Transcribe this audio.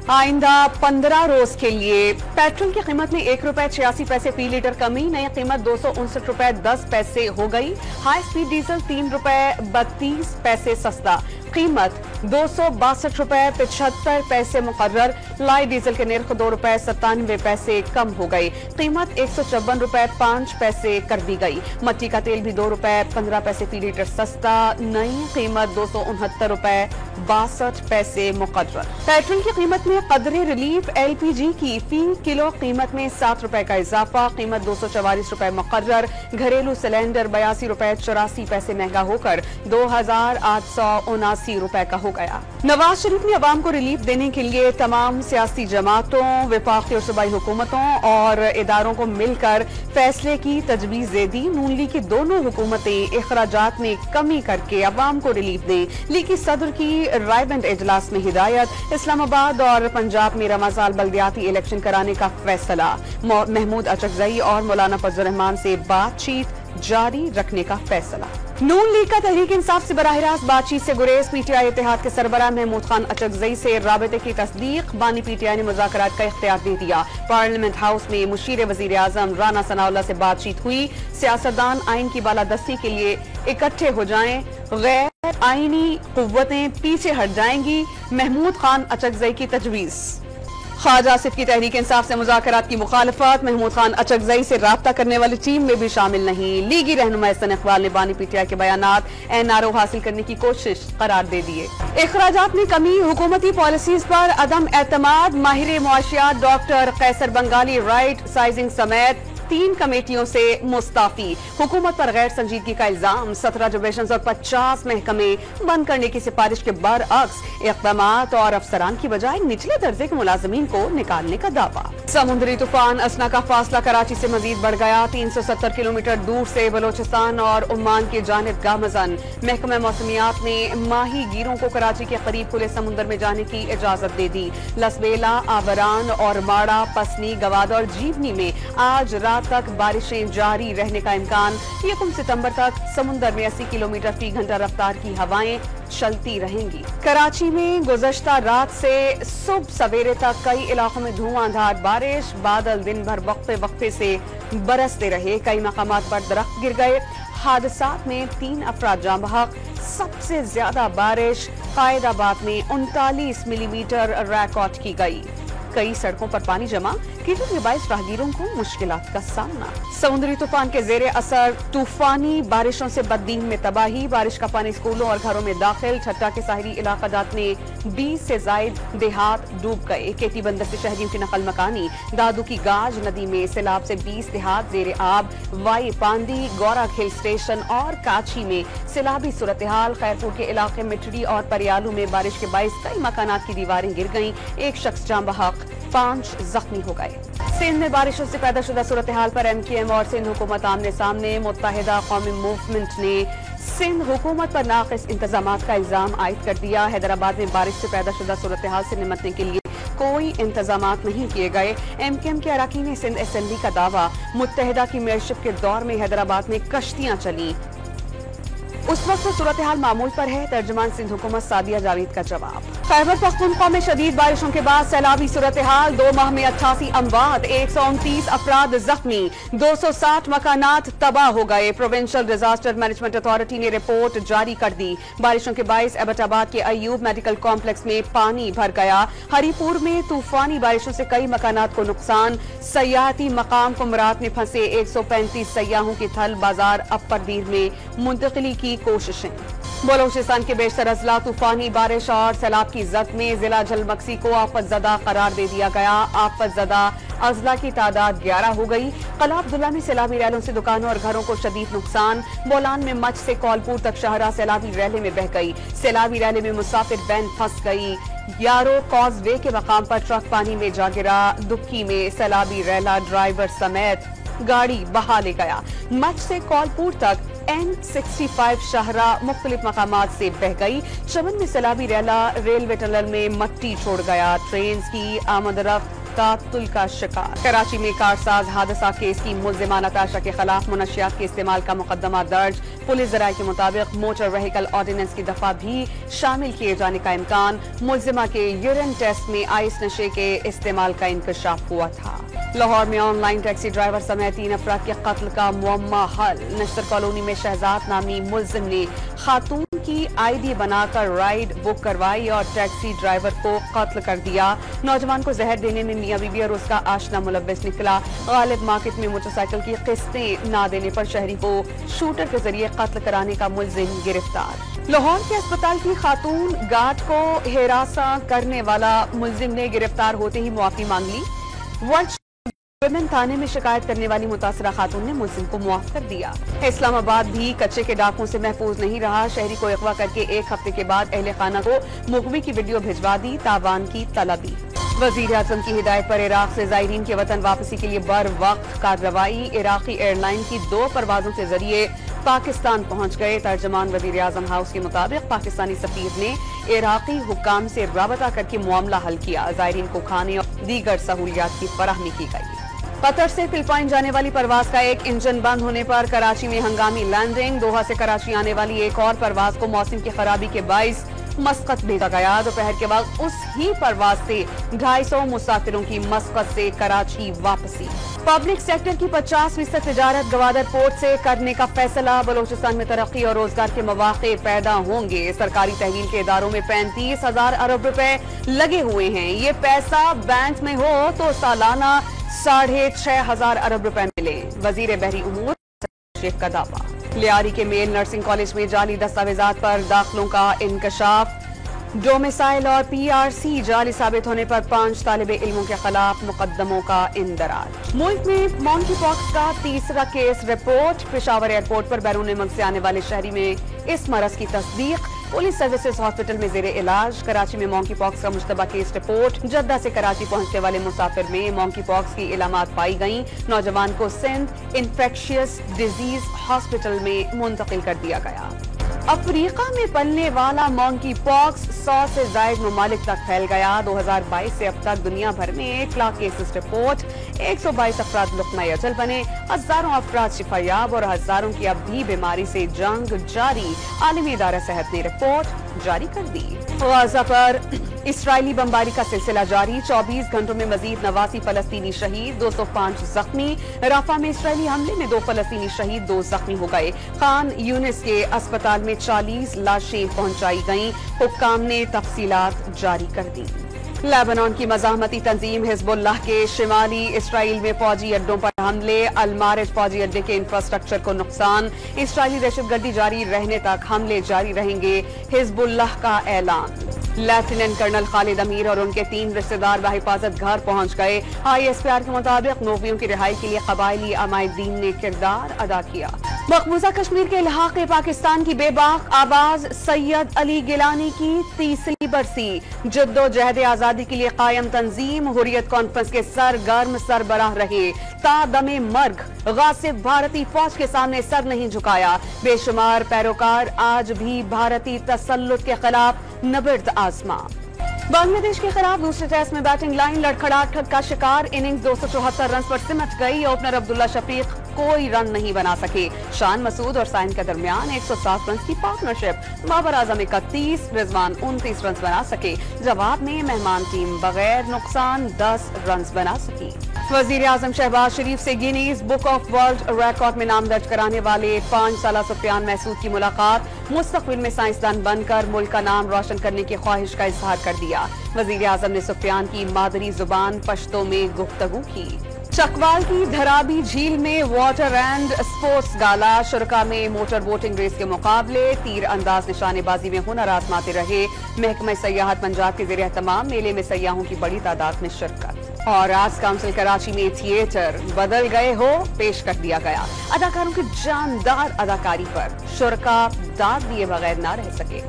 آئندہ 15 روز کے لیے پیٹرول کی قیمت میں 1 روپے 86 پیسے فی لیٹر کمی، نئی قیمت 259 روپے 10 پیسے ہو گئی۔ ہائی سپیڈ ڈیزل 3 روپے 32 پیسے سستا، قیمت 262 روپے 75 پیسے مقرر۔ لائی ڈیزل کے نرخ 2 روپے 97 پیسے کم ہو گئی، قیمت 154 روپے 5 پیسے کر دی گئی۔ مٹی کا تیل بھی 2 روپے 15 پیسے فی لیٹر سستا، نئی قیمت 269 روپے 62 پیسے مقرر۔ پیٹرول کی قیمت میں قدر ریلیف ایل پی جی کی فی کلو قیمت میں 7 روپے کا اضافہ، قیمت 244 روپے مقرر۔ گھریلو سلنڈر 82 روپے 84 پیسے مہنگا ہو کر 2879 روپے کا ہو گیا۔ نواز شریف نے عوام کو ریلیف دینے کے لیے تمام سیاسی جماعتوں، وفاقی اور صوبائی حکومتوں اور اداروں کو مل کر فیصلے کی تجویز دے دی۔ نون لیگ کی دونوں حکومتیں اخراجات میں کمی کر کے عوام کو ریلیف دیں۔ لیگی صدر کی رائے بند اجلاس میں ہدایت۔ اسلام آباد اور پنجاب میں رمضان سال بلدیاتی الیکشن کرانے کا فیصلہ، محمود اچکزئی اور مولانا فضل الرحمان سے بات چیت جاری رکھنے کا فیصلہ۔ نون لیگ کا تحریک انصاف سے براہ راست بات چیت سے گریز، پی ٹی آئی اتحاد کے سربراہ محمود خان اچکزئی سے رابطے کی تصدیق، بانی پی ٹی آئی نے مذاکرات کا اختیار دے دیا۔ پارلیمنٹ ہاؤس میں مشیر وزیر اعظم رانا ثناء اللہ سے بات چیت ہوئی، سیاستدان آئین کی بالادستی کے لیے اکٹھے ہو جائیں، غیر آئینی قوتیں پیچھے ہٹ جائیں گی، محمود خان اچکزئی کی تجویز۔ خواجہ آصف کی تحریک انصاف سے مذاکرات کی مخالفت، محمود خان اچکزئی سے رابطہ کرنے والی ٹیم میں بھی شامل نہیں۔ لیگی رہنما احسن اقبال نے بانی پی ٹی آئی کے بیانات این آر او حاصل کرنے کی کوشش قرار دے دیے۔ اخراجات میں کمی، حکومتی پالیسیز پر عدم اعتماد، ماہر معاشیات ڈاکٹر قیصر بنگالی رائٹ سائزنگ سمیت 3 کمیٹیوں سے مستعفی، حکومت پر غیر سنجیدگی کا الزام، 17 ڈویژنز اور 50 محکمے بند کرنے کی سفارش کے برعکس اقدامات اور افسران کی بجائے نچلے درجے کے ملازمین کو نکالنے کا دعویٰ۔ سمندری طوفان اسنا کا فاصلہ کراچی سے مزید بڑھ گیا، 370 کلومیٹر دور سے بلوچستان اور عمان کی جانب گامزن۔ محکمہ موسمیات نے ماہی گیروں کو کراچی کے قریب کھلے سمندر میں جانے کی اجازت دے دی۔ لسبیلا، آوران اور ماڑا، پسنی، گوادر اور جیونی میں آج رات تک بارشیں جاری رہنے کا امکان۔ 1 ستمبر تک سمندر میں 80 کلومیٹر فی گھنٹہ رفتار کی ہوائیں چلتی رہیں گی۔ کراچی میں گزشتہ رات سے صبح سویرے تک کئی علاقوں میں دھواں دھار بارش، بادل دن بھر وقفے وقفے سے برستے رہے، کئی مقامات پر درخت گر گئے۔ حادثات میں 3 افراد جاں بحق۔ سب سے زیادہ بارش قائد آباد میں 39 ملی میٹر ریکارڈ کی گئی۔ کئی سڑکوں پر پانی جمع، کیچڑ کے باعث راہگیروں کو مشکلات کا سامنا۔ سمندری طوفان کے زیر اثر طوفانی بارشوں سے بددین میں تباہی، بارش کا پانی اسکولوں اور گھروں میں داخل۔ ٹھٹا کے ساحلی علاقہ جات میں 20 سے زائد دیہات ڈوب گئے۔ کیٹی بندر سے شہریوں کی نقل مکانی، دادو کی گاج ندی میں سیلاب سے 20 دیہات زیر آب۔ وائی پاندی، گورا کھیل اسٹیشن اور کاچی میں سیلابی صورتحال۔ خیرپور کے علاقے مٹری اور پریالو میں بارش کے باعث کئی مکانات کی دیواریں گر گئیں، 1 شخص جاں بحق، 5 زخمی ہو گئے۔ سندھ میں بارشوں سے پیدا شدہ صورتحال پر ایم کیو ایم اور سندھ حکومت آمنے سامنے۔ متحدہ قومی موومنٹ نے سندھ حکومت پر ناقص انتظامات کا الزام عائد کر دیا۔ حیدرآباد میں بارش سے پیدا شدہ صورتحال سے نمٹنے کے لیے کوئی انتظامات نہیں کیے گئے۔ ایم کیو ایم کے اراکین سندھ اسمبلی کا دعویٰ، متحدہ کی میئرشپ کے دور میں حیدرآباد میں کشتیاں چلیں، اس وقت صورتحال معمول پر ہے۔ ترجمان سندھ حکومت سعدیہ جاوید کا جواب۔ خیبر پختونخوا میں شدید بارشوں کے بعد سیلابی صورتحال، 2 ماہ میں 88 اموات، 129 افراد زخمی، 260 مکانات تباہ ہو گئے۔ پروونشل ڈیزاسٹر مینجمنٹ اتھارٹی نے رپورٹ جاری کر دی۔ بارشوں کے باعث ایبٹ آباد کے ایوب میڈیکل کمپلیکس میں پانی بھر گیا۔ ہری پور میں طوفانی بارشوں سے کئی مکانات کو نقصان۔ سیاحتی مقام کمرات میں پھنسے 135 سیاحوں کی تھل بازار اپر دیر میں منتقلی کی کوششیں۔ بلوچستان کے بیشتر اضلاع طوفانی بارش اور سیلاب کی زد میں، ضلع جھلمکسی کو آفت زدہ قرار دے دیا گیا۔ آفت زدہ اضلاع کی تعداد 11 ہو گئی۔ قلعہ عبداللہ میں سیلابی ریلوں سے دکانوں اور گھروں کو شدید نقصان۔ بولان میں مچھ سے کولپور تک شاہراہ سیلابی ریلے میں بہہ گئی۔ سیلابی ریلے میں مسافر وین پھنس گئی۔ یارو کاز وے کے مقام پر ٹرک پانی میں جا گرا۔ دکی میں سیلابی ریلا ڈرائیور سمیت گاڑی بہا لے گیا۔ مچھ سے کولپور تک N65 شاہراہ مختلف مقامات سے بہہ گئی۔ چمن میں سیلابی ریلا ریلوے ٹنل میں مٹی چھوڑ گیا۔ ٹرینز کی آمد و رفت तातुल का शिकार। कराची में कारसाज हादसा केस की मुल्जिमा नताशा के खिलाफ मुनशियात के इस्तेमाल का मुकदमा दर्ज। पुलिस ज़राए के मुताबिक मोटर व्हीकल ऑर्डिनेंस की दफा भी शामिल किए जाने का इम्कान। मुल्जिमा के यूरिन टेस्ट में आइस नशे के इस्तेमाल का इंकशाफ हुआ था। लाहौर में ऑनलाइन टैक्सी ड्राइवर समेत 3 अफराद के कत्ल का मुअम्मा हल। नश्तर कॉलोनी में शहजाद नामी मुल्जिम ने खातून की आईडी बनाकर राइड बुक करवाई और टैक्सी ड्राइवर को कत्ल कर दिया। नौजवान को जहर देने में मियां बीबी और उसका आशना मुलव्विस निकला। गालिब मार्केट में मोटरसाइकिल की किस्तें ना देने पर शहरी को शूटर के जरिए कत्ल कराने का मुल्जिम गिरफ्तार। लाहौर के अस्पताल की खातून गार्ड को हिरासा करने वाला मुल्जिम ने गिरफ्तार होते ही मुआफी मांग ली। वुमेन थाने में शिकायत करने वाली मुतासरा खातून ने मुल्जिम को मुआफ कर दिया। इस्लामाबाद भी कच्चे के डाकों से महफूज नहीं रहा। शहरी को अगवा करके 1 हफ्ते के बाद अहले खाना को मुगवी की वीडियो भिजवा दी। तावान की तलबी। वजीर आजम की हिदायत पर इराक से जायरीन के वतन वापसी के लिए बर वक्त कार्रवाई। इराकी एयरलाइन की 2 परवाजों के जरिए पाकिस्तान पहुंच गए। तर्जमान वजीर आजम हाउस के मुताबिक पाकिस्तानी सफीर ने इराकी हुक्काम से राबता करके मामला हल किया। जायरीन को खाने और दीगर सहूलियात की फराहमी की गई। कतर से फिलिपाइन जाने वाली परवाज का एक इंजन बंद होने पर कराची में हंगामी लैंडिंग। दोहा से कराची आने वाली एक और परवाज को मौसम की खराबी के बाइस मस्कत भेजा गया। दोपहर के वक्त उस ही परवाज से 250 मुसाफिरों की मस्कत से कराची वापसी। पब्लिक सेक्टर की 50% तिजारत गवादर पोर्ट से करने का फैसला। बलोचिस्तान में तरक्की और रोजगार के मौके पैदा होंगे। सरकारी तहवील के इदारों में 35,000 अरब रुपए लगे हुए हैं। ये पैसा बैंक में हो तो सालाना 6,500 अरब रुपए मिले। वजीर बहरी उमूर शेख का दावा। लियारी के मेल नर्सिंग कॉलेज में जाली दस्तावेजात पर दाखिलों का इंकशाफ। डोमिसाइल और PRC जाली साबित होने पर 5 तालिबे इल्मों के खिलाफ मुकदमों का इंदराज। मुल्क में मॉन्की पॉक्स का 3रा केस रिपोर्ट। पेशावर एयरपोर्ट पर बैरून मुल्क से आने वाले शहरी में इस मरज की तस्दीक। पुलिस सर्विसेज हॉस्पिटल में जेरे इलाज। कराची में मॉन्की पॉक्स का मुश्तबा केस रिपोर्ट। जद्दा से कराची पहुंचने वाले मुसाफिर में मॉन्की पॉक्स की इलामात पाई गईं। नौजवान को सिंध इन्फेक्शियस डिजीज हॉस्पिटल में मुंतकिल कर दिया गया। अफ्रीका में पलने वाला मॉन्की पॉक्स 100 से ज्यादा ममालिक तक फैल गया। 2022 से अब तक दुनिया भर में 1 लाख केसेस रिपोर्ट। 122 अफराद लुक़्मा अजल बने। हजारों अफराद शिफायाब और हजारों की अब भी बीमारी से जंग जारी। आलमी इदारा सेहत ने रिपोर्ट जारी कर दी। गाजा पर इसराइली बमबारी का सिलसिला जारी। 24 घंटों में मजीद 89 फलस्तीनी शहीद, 205 जख्मी। राफा में इसराइली हमले में 2 फलस्तीनी शहीद, 2 जख्मी हो गए। खान यूनिस के अस्पताल में 40 लाशें पहुंचाई गईं। हुक्काम ने तफसीलात जारी कर दी। लेबनान की मज़ाहमती तंजीम हिजबुल्लाह के शिमाली इसराइल में फौजी अड्डों पर हमले। अलमारिज फौजी अड्डे के इंफ्रास्ट्रक्चर को नुकसान। इसराइली दहशतगर्दी जारी रहने तक हमले जारी रहेंगे। हिजबुल्लाह का ऐलान। लेफ्टिनेंट कर्नल खालिद अमीर और उनके 3 रिश्तेदार बाहिफाजत घर पहुंच गए। ISPR के मुताबिक नौकरियों की रिहाई के लिए कबायली अमायदीन ने किरदार अदा किया। मकबूजा कश्मीर के इलाके पाकिस्तान की बेबाक आवाज। सैयद अली गिलानी की 30वीं बरसी। जद्दोजहद आजादी के लिए कायम तंजीम हुर्रियत कॉन्फ्रेंस के सरगर्म सरबराह रहे। तादमे मर्ग गासिब भारतीय फौज के सामने सर नहीं झुकाया। बेशुमार पैरोकार आज भी भारतीय तसल्लुत के खिलाफ नबर्द आजमा। बांग्लादेश के खिलाफ दूसरे टेस्ट में बैटिंग लाइन लड़खड़ाहट का शिकार। इनिंग्स 274 रन पर सिमट गई। ओपनर अब्दुल्ला शफीक कोई रन नहीं बना सके। शान मसूद और साइन के दरमियान 107 रन की पार्टनरशिप। बाबर आजम 31, रिजवान 29 रन बना सके। जवाब में मेहमान टीम बगैर नुकसान 10 रन बना सकी। वजीर आजम शहबाज शरीफ से Guinness book of world record में नाम दर्ज कराने वाले 5 साला सुफियान महसूद की मुलाकात। मुस्तकबिल में साइंसदान बनकर मुल्क का नाम रोशन करने की ख्वाहिश का इजहार कर दिया। वजीर आजम ने सुफियान की मादरी जुबान पश्तो में गुफ्तगू की। चकवाल की धराबी झील में वाटर एंड स्पोर्ट्स गाला। शुरका में मोटर बोटिंग रेस के मुकाबले। तीर अंदाज निशानेबाजी में हुनर आजमाते रहे। महकमा सयाहत पंजाब के ज़ेरे एहतमाम मेले में सयाहों की बड़ी तादाद में शिरकत। और आर्ट्स काउंसिल कराची में थिएटर बदल गए हो पेश कर दिया गया। अदाकारों की जानदार अदाकारी पर शुरका दाद दिए बगैर न रह सके।